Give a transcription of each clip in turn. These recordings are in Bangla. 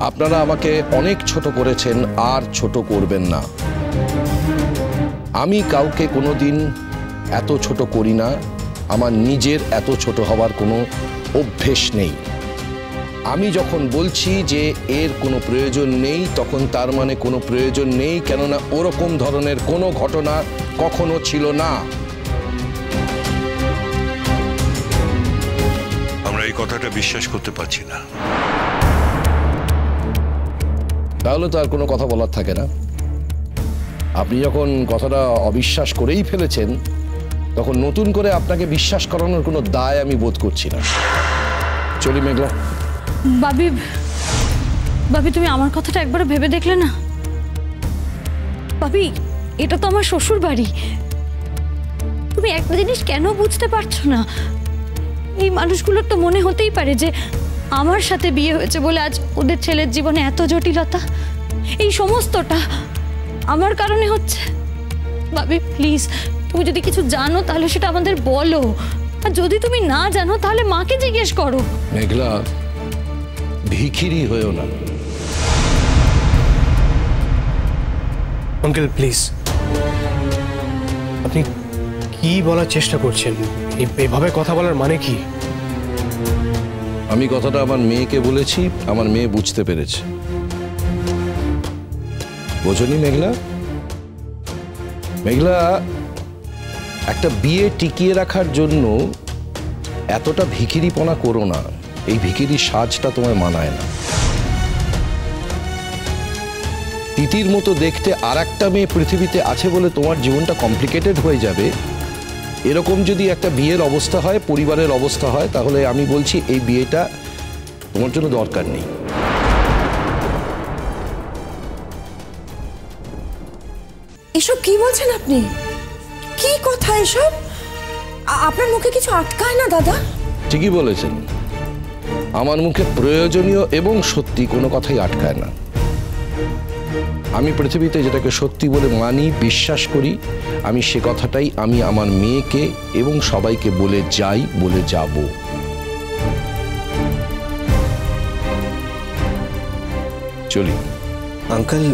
আপনারা আমাকে অনেক ছোট করেছেন, আর ছোট করবেন না। আমি কাউকে কোনোদিন এত ছোট করি না। আমার নিজের এত ছোট হওয়ার কোনো অভ্যেস নেই। আমি যখন বলছি যে এর কোনো প্রয়োজন নেই, তখন তার মানে কোনো প্রয়োজন নেই, কেননা ওরকম ধরনের কোনো ঘটনা কখনো ছিল না। আমরা এই কথাটা বিশ্বাস করতে পারছি না। তাহলে তো আর কোনো কথা বলার থাকে না। আপনি যখন কথাটা অবিশ্বাস করেই ফেলেছেন, তখন নতুন করে আপনাকে বিশ্বাস করানোর কোনো দায় আমি বোধ করছি না। চলি মেঘলা। বাবি, বাবি তুমি আমার কথাটা একবার ভেবে দেখলে না? বাবি, এটা তো আমার শ্বশুর বাড়ি। তুমি একটা জিনিস কেন বুঝতে পারছো না? এই মানুষগুলোর তো মনে হতেই পারে যে আমার সাথে বিয়ে হয়েছে বলে আজ ওদের ছেলের জীবনে এত জটিলতা, এই সমস্তটা আমার কারণে হচ্ছে। বাবি প্লিজ, তুমি যদি কিছু জানো তাহলে সেটা আমাদের বলো, আর যদি তুমি না জানো তাহলে মাকে জিজ্ঞেস করো। মেঘলা, ভিখিরি হয়েও না। আঙ্কেল প্লিজ, আপনি কি বলার চেষ্টা করছেন? এভাবে কথা বলার মানে কি? আমি কথাটা আমার মেয়েকে বলেছি, আমার মেয়ে বুঝতে পেরেছে। বোঝনি মেঘলা? মেঘলা, একটা বিয়ে টিকিয়ে রাখার জন্য এতটা ভিখিরিপনা করো না। এই ভিখিরি সাজটা তোমার মানায় না। তিতির মতো দেখতে আর একটা মেয়ে পৃথিবীতে আছে বলে তোমার জীবনটা কমপ্লিকেটেড হয়ে যাবে, এরকম যদি একটা বিয়ের অবস্থা হয়, পরিবারের অবস্থা হয়, তাহলে আমি বলছি এই বিয়েটা তোমার জন্য দরকার নেই। এসব কি বলছেন আপনি? কি কথা এসব? আপনার মুখে কিছু আটকায় না দাদা? ঠিকই বলেছেন, আমার মুখে প্রয়োজনীয় এবং সত্যি কোনো কথাই আটকায় না। আমি পৃথিবীতে যেটাকে সত্যি বলে মানি, বিশ্বাস করি, আমি সে কথাটাই আমি আমার মেয়েকে এবং সবাইকে বলে যাই, বলে যাব। চলি। আঙ্কেল,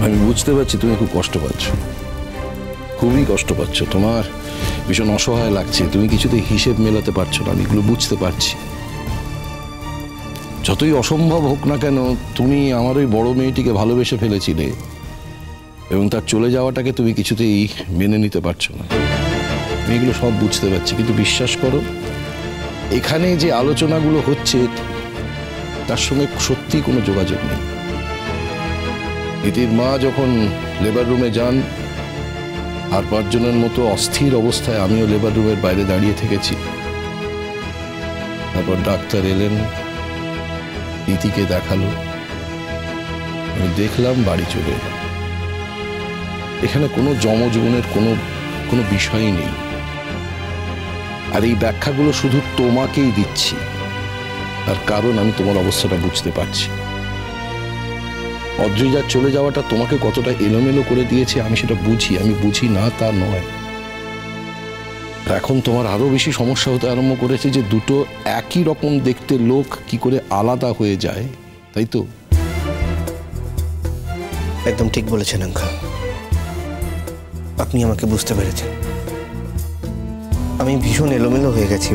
আমি বুঝতে পারছি তুমি খুব কষ্ট পাচ্ছ, খুবই কষ্ট পাচ্ছ, তোমার ভীষণ অসহায় লাগছে, তুমি কিছুতেই হিসেব মেলাতে পারছো না, আমি এগুলো বুঝতে পারছি। যতই অসম্ভব হোক না কেন, তুমি আমার ওই বড় মেয়েটিকে ভালোবেসে ফেলেছিলে এবং তার চলে যাওয়াটাকে তুমি কিছুতেই মেনে নিতে পারছো না। আমি এগুলো সব বুঝতে পারছি, কিন্তু বিশ্বাস করো, এখানে যে আলোচনাগুলো হচ্ছে তার সঙ্গে সত্যি কোনো যোগাযোগ নেই। ইতির মা যখন লেবার রুমে যান, আর 5 জনের মতো অস্থির অবস্থায় আমিও লেবার রুমের বাইরে দাঁড়িয়ে থেকেছি। তারপর ডাক্তার এলেন, ইতিকে দেখালো, আমি দেখলাম, বাড়ি চলে এলাম। এখানে কোনো জমজীবনের কোনো বিষয়ই নেই। আর এই ব্যাখ্যাগুলো শুধু তোমাকেই দিচ্ছি, তার কারণ আমি তোমার অবস্থাটা বুঝতে পারছি। অদ্রিজার চলে যাওয়াটা তোমাকে কতটা এলোমেলো করে দিয়েছে আমি সেটা বুঝি, আমি বুঝি না তা নয়। এখন তোমার আরো বেশি সমস্যা হতে আরম্ভ করেছে যে দুটো একই রকম দেখতে লোক কি করে আলাদা হয়ে যায়, তাই তো? একদম ঠিক বলেছেন আঙ্কেল, আপনি আমাকে বুঝতে পেরেছেন। আমি ভীষণ এলোমেলো হয়ে গেছি,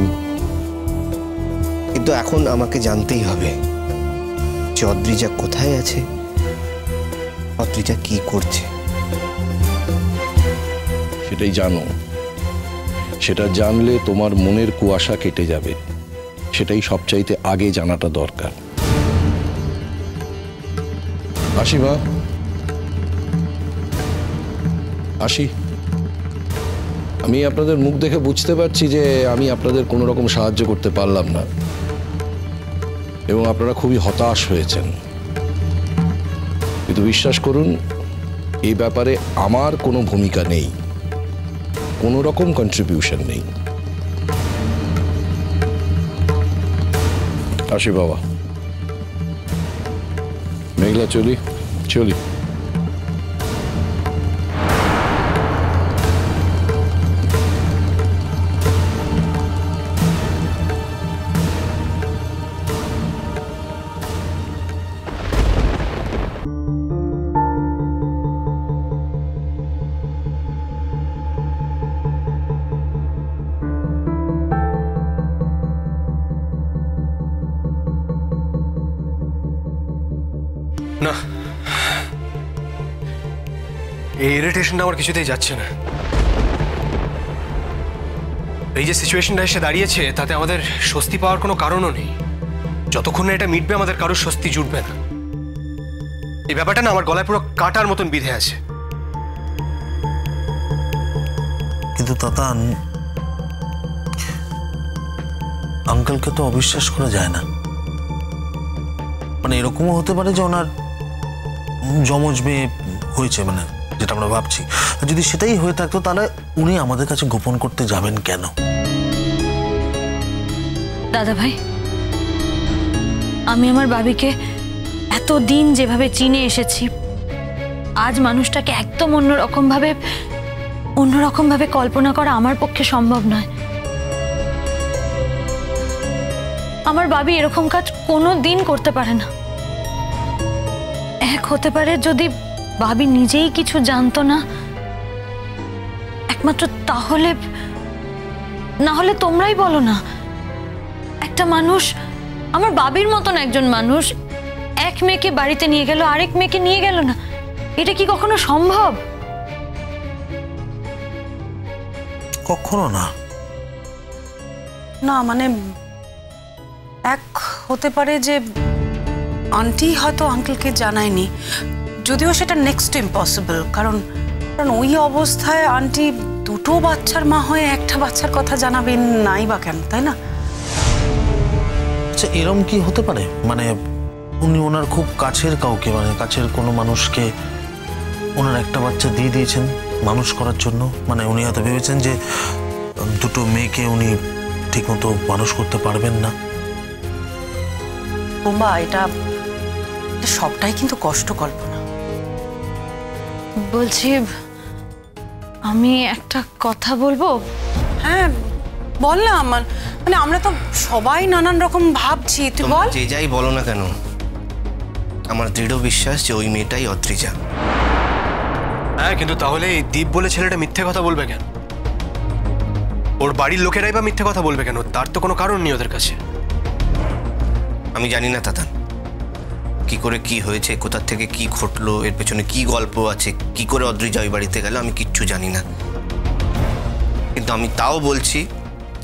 কিন্তু এখন আমাকে জানতেই হবে যে অদ্রিজা কোথায় আছে, অদ্রিজা কি করছে। সেটাই জানো, সেটা জানলে তোমার মনের কুয়াশা কেটে যাবে। সেটাই সবচাইতে আগে জানাটা দরকার। আসি মা, আসি। আমি আপনাদের মুখ দেখে বুঝতে পারছি যে আমি আপনাদের কোনো রকম সাহায্য করতে পারলাম না এবং আপনারা খুবই হতাশ হয়েছেন। কিন্তু বিশ্বাস করুন, এই ব্যাপারে আমার কোনো ভূমিকা নেই, কোনো রকম কন্ট্রিবিউশন নেই। আসি বাবা। মেঘলা, চলি চলি। না, এই ইরিটেশনটা আমার কিছুতেই যাচ্ছে না। এই যে সিচুয়েশনটা এসে দাঁড়িয়েছে তাতে আমাদের স্বস্তি পাওয়ার কোনো কারণও নেই। যতক্ষণ না এটা মিটবে আমাদের কারোর স্বস্তি জুটবে না। এই ব্যাপারটা না আমার গলায় পুরো কাটার মতন বিঁধে আছে। কিন্তু তাতান, আঙ্কেলকে তো অবিশ্বাস করা যায় না। মানে এরকমও হতে পারে যে ওনার যমজ মেয়ে হয়েছে, মানে যেটা আমরা ভাবছি। যদি সেটাই হয়ে থাকতো তাহলে উনি আমাদের কাছে গোপন করতে যাবেন কেন? দাদা ভাই, আমি আমার বাবিকে এতদিন যেভাবে চিনে এসেছি, আজ মানুষটাকে একদম অন্যরকম ভাবে কল্পনা করা আমার পক্ষে সম্ভব নয়। আমার বাবি এরকম কাজ কোনো দিন করতে পারে না। এক হতে পারে যদি বাবি নিজেই কিছু জানতো না, একমাত্র তাহলে, না হলে তোমরাই বলো না, একটা মানুষ, আমার বাবির মতন একজন মানুষ এক মেয়েকে বাড়িতে নিয়ে গেল, আরেক মেয়েকে নিয়ে গেল না, এটা কি কখনো সম্ভব? কখনো না। না মানে এক হতে পারে যে আন্টি হয়তো আঙ্কেলকে জানায়নি, যদিও সেটা নেক্সট ইম্পসিবল। কারণ ওই অবস্থায় আন্টি দুটো বাচ্চার মা হয়ে একটা বাচ্চার কথা জানাবেন নাই বা কেন, তাই না? আচ্ছা, এরম কি হতে পারে? মানে উনি ওনার খুব কাছের কাউকে, মানে কাছের কোনো মানুষকে ওনার একটা বাচ্চা দিয়ে দিয়েছেন মানুষ করার জন্য। মানে উনি হয়তো ভেবেছেন যে দুটো মেয়েকে উনি ঠিকমতো মানুষ করতে পারবেন না। বোম্বা, এটা সবটাই কিন্তু কষ্ট কল্পনা। বলছি, আমি একটা কথা বলবো? হ্যাঁ বল না। মানে আমরা তো সবাই নানান রকম ভাবছি, তুই বল। যে যাই বলো না কেন, আমার দৃঢ় বিশ্বাস যে ওই মেয়েটাই অদ্রিজা। হ্যাঁ, কিন্তু তাহলে এই দীপ বলে ছেলেটা মিথ্যে কথা বলবে কেন? ওর বাড়ির লোকেরাই বা মিথ্যে কথা বলবে কেন? তার তো কোনো কারণ নেই ওদের কাছে। আমি জানি না তাতান, কি করে কি হয়েছে, কোথা থেকে কি ঘটলো, এর পেছনে কি গল্প আছে, কি করে অদ্রিজা ওই বাড়িতে গেল, আমি কিচ্ছু জানি না। কিন্তু আমি তাও বলছি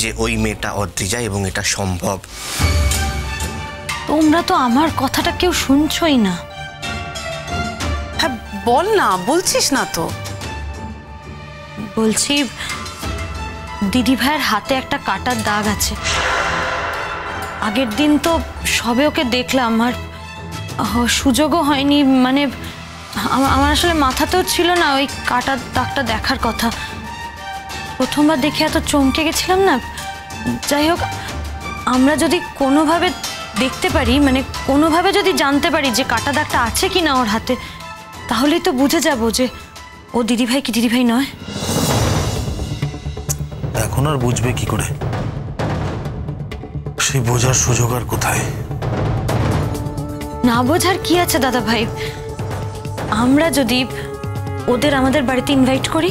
যে ওই মেয়েটা অদ্রিজা এবং এটা সম্ভব। তোমরা তো আমার কথাটা কেউ শুনছই না। হ্যাঁ বল না, বলছিস না তো? বলছি, দিদি ভাইয়ের হাতে একটা কাটার দাগ আছে। আগের দিন তো সবে ওকে দেখলাম, আর সুযোগও হয়নি। মানে আমার আসলে মাথাতেও ছিল না ওই কাটার দাগটা দেখার কথা। প্রথমবার দেখে এত চমকে গেছিলাম না। যাই হোক, আমরা যদি কোনোভাবে দেখতে পারি, মানে কোনোভাবে যদি জানতে পারি যে কাটা দাগটা আছে কি না ওর হাতে, তাহলেই তো বুঝে যাব যে ও দিদিভাই কি দিদিভাই নয়। এখন আর বুঝবে কি করে? সেই বোঝার সুযোগ আর কোথায়? না বোঝার কি আছে দাদা ভাই? আমরা যদি ওদের আমাদের বাড়িতে ইনভাইট করি।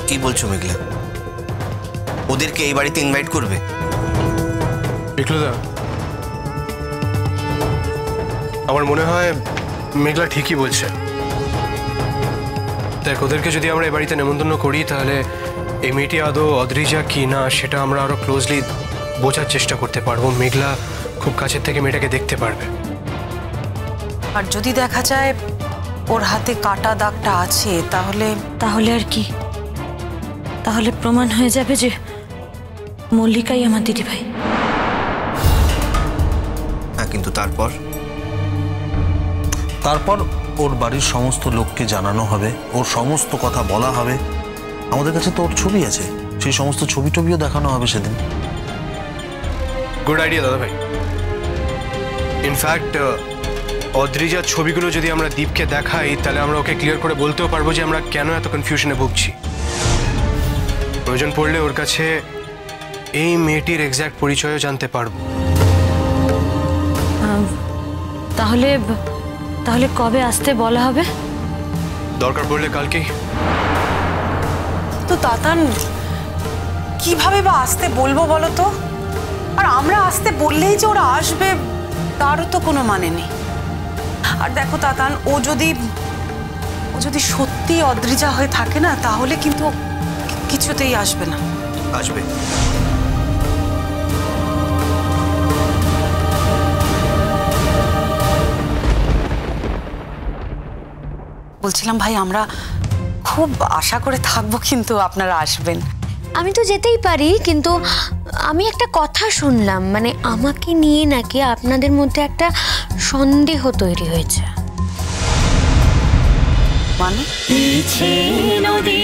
কি বলছো মেঘলা? ওদেরকে এই বাড়িতে ইনভাইট করবে? বিক্রদা, আমার মনে হয় মেঘলা ঠিকই বলছে। দেখ, ওদেরকে যদি আমরা এই বাড়িতে নেমন্তন্ন করি তাহলে এই মেয়েটি আদৌ অদ্রিজা কি না সেটা আমরা আরো ক্লোজলি বোঝার চেষ্টা করতে পারবো। মেঘলা খুব কাছের থেকে মেয়েটাকে দেখতে পারবে। আর যদি দেখা যায় ওর হাতে কাটা দাগটা আছে, তাহলে আর কি? তাহলে প্রমাণ হয়ে যাবে যে মল্লিকাই আমার দিদিভাই। হ্যাঁ, কিন্তু তারপর ওর বাড়ির সমস্ত লোককে জানানো হবে, ওর সমস্ত কথা বলা হবে। আমাদের কাছে তো ওর ছবি আছে, সেই সমস্ত ছবিও দেখানো হবে সেদিন। গুড আইডিয়া দাদা ভাই। ইনফ্যাক্ট অদ্রিজার ছবিগুলো যদি আমরা দীপকে দেখাই তাহলে আমরা ওকে ক্লিয়ার করে বলতেও পারবো যে আমরা কেন এত কনফিউশনে ভুগছি। প্রয়োজন পড়লে ওর কাছে এই মেয়েটির এক্স্যাক্ট পরিচয়ও জানতে পারবো। তাহলে কবে আসতে বলা হবে? দরকার পড়লে কালকেই। তো তাতান, কিভাবে বা আসতে বলবো বলো তো? আর আমরা আসতে বললেই যে ওরা আসবে তারও তো কোনো মানে নেই। আর দেখো তাতান, ও যদি সত্যি অদ্রিজা হয়ে থাকে না, তাহলে কিন্তু কিছুতেই আসবে না। আসবে। বলছিলাম ভাই, আমরা খুব আশা করে থাকবো কিন্তু আপনারা আসবেন। আমি তো যেতেই পারি, কিন্তু আমি একটা কথা শুনলাম, মানে আমাকে নিয়ে নাকি আপনাদের মধ্যে একটা সন্দেহ তৈরি হয়েছে। মানে নদী